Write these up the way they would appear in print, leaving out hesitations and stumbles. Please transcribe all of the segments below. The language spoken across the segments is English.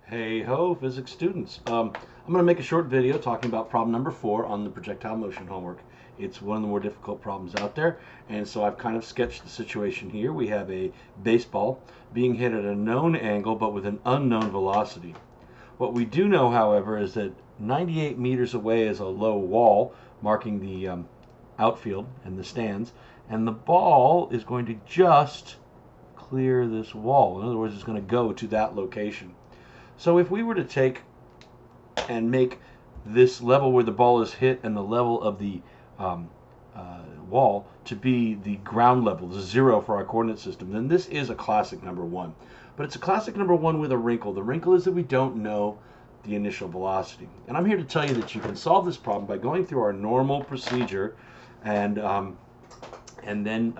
Hey ho, physics students. I'm going to make a short video talking about problem number 4 on the projectile motion homework. It's one of the more difficult problems out there, and so I've kind of sketched the situation here. We have a baseball being hit at a known angle but with an unknown velocity. What we do know, however, is that 98 meters away is a low wall marking the outfield and the stands, and the ball is going to just clear this wall. In other words, it's going to go to that location. So if we were to take and make this level where the ball is hit and the level of the wall to be the ground level, the 0 for our coordinate system, then this is a classic number 1. But it's a classic number 1 with a wrinkle. The wrinkle is that we don't know the initial velocity. And I'm here to tell you that you can solve this problem by going through our normal procedure and then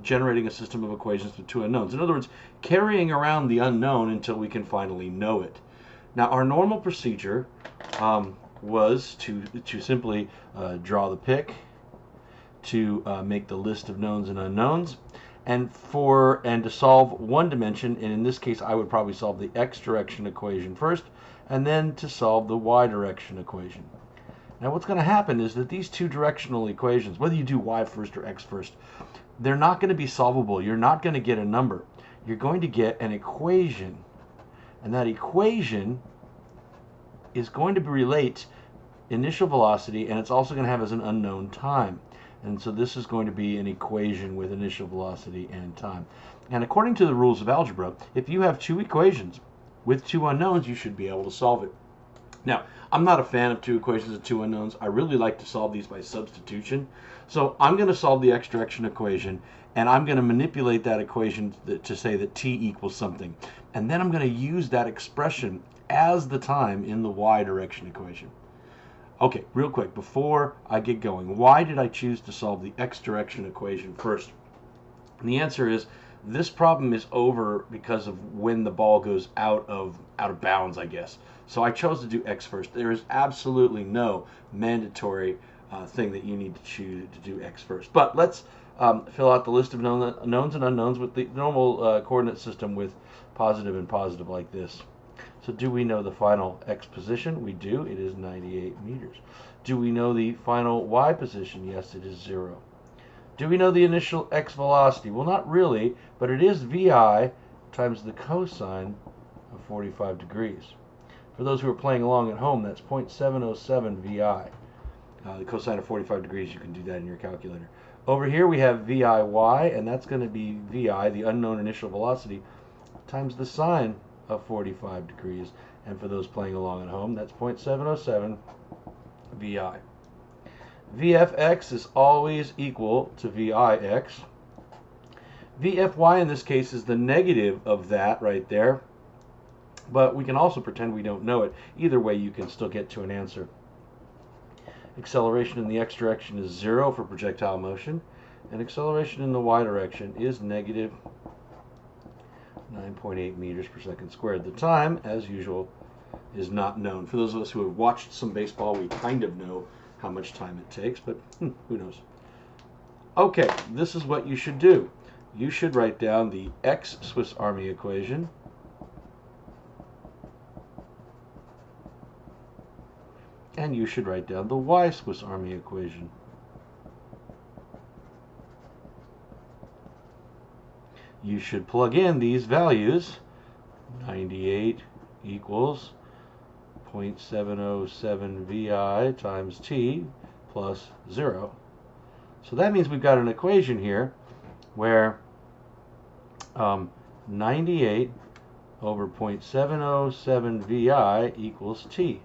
generating a system of equations with two unknowns. In other words, carrying around the unknown until we can finally know it. Now, our normal procedure was to simply draw the pick, to make the list of knowns and unknowns, and to solve one dimension. And in this case, I would probably solve the x direction equation first, and then to solve the y direction equation. Now what's going to happen is that these two directional equations, whether you do y first or x first, they're not going to be solvable. You're not going to get a number. You're going to get an equation. And that equation is going to relate initial velocity, and it's also going to have as an unknown time. And so this is going to be an equation with initial velocity and time. And according to the rules of algebra, if you have two equations with two unknowns, you should be able to solve it. Now, I'm not a fan of two equations with two unknowns. I really like to solve these by substitution. So I'm going to solve the x direction equation, and I'm going to manipulate that equation to say that t equals something. And then I'm going to use that expression as the time in the y direction equation. Okay, real quick, before I get going, why did I choose to solve the x direction equation first? And the answer is, this problem is over because of when the ball goes out of bounds, I guess. So I chose to do x first. There is absolutely no mandatory thing that you need to choose to do x first. But let's fill out the list of knowns and unknowns with the normal coordinate system with positive and positive like this. So do we know the final x position? We do. It is 98 meters. Do we know the final y position? Yes, it is 0. Do we know the initial x velocity? Well, not really, but it is vi times the cosine of 45 degrees. For those who are playing along at home, that's 0.707 vi. The cosine of 45 degrees, you can do that in your calculator. Over here we have viy, and that's going to be vi, the unknown initial velocity, times the sine of 45 degrees. And for those playing along at home, that's 0.707 vi. Vfx is always equal to Vix. Vfy in this case is the negative of that right there, but we can also pretend we don't know it. Either way, you can still get to an answer. Acceleration in the x direction is 0 for projectile motion, and acceleration in the y direction is negative 9.8 meters per second squared. The time, as usual, is not known. For those of us who have watched some baseball, we kind of know how much time it takes, but who knows. Okay, this is what you should do. You should write down the x Swiss Army equation, and you should write down the y Swiss Army equation. You should plug in these values. 98 equals 0.707 vi times t plus 0. So that means we've got an equation here where 98 over 0.707 vi equals t.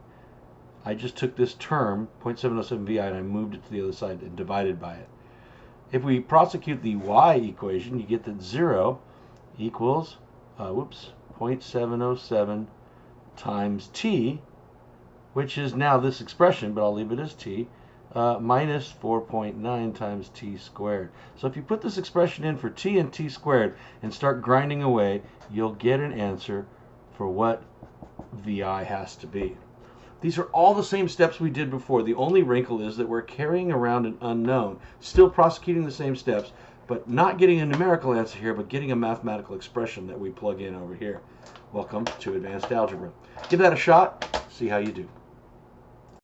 I just took this term, 0.707 vi, and I moved it to the other side and divided by it. If we prosecute the y equation, you get that 0 equals 0.707 times t, which is now this expression, but I'll leave it as t, minus 4.9 times t squared. So if you put this expression in for t and t squared and start grinding away, you'll get an answer for what vi has to be. These are all the same steps we did before. The only wrinkle is that we're carrying around an unknown, still prosecuting the same steps, but not getting a numerical answer here, but getting a mathematical expression that we plug in over here. Welcome to Advanced Algebra. Give that a shot, see how you do.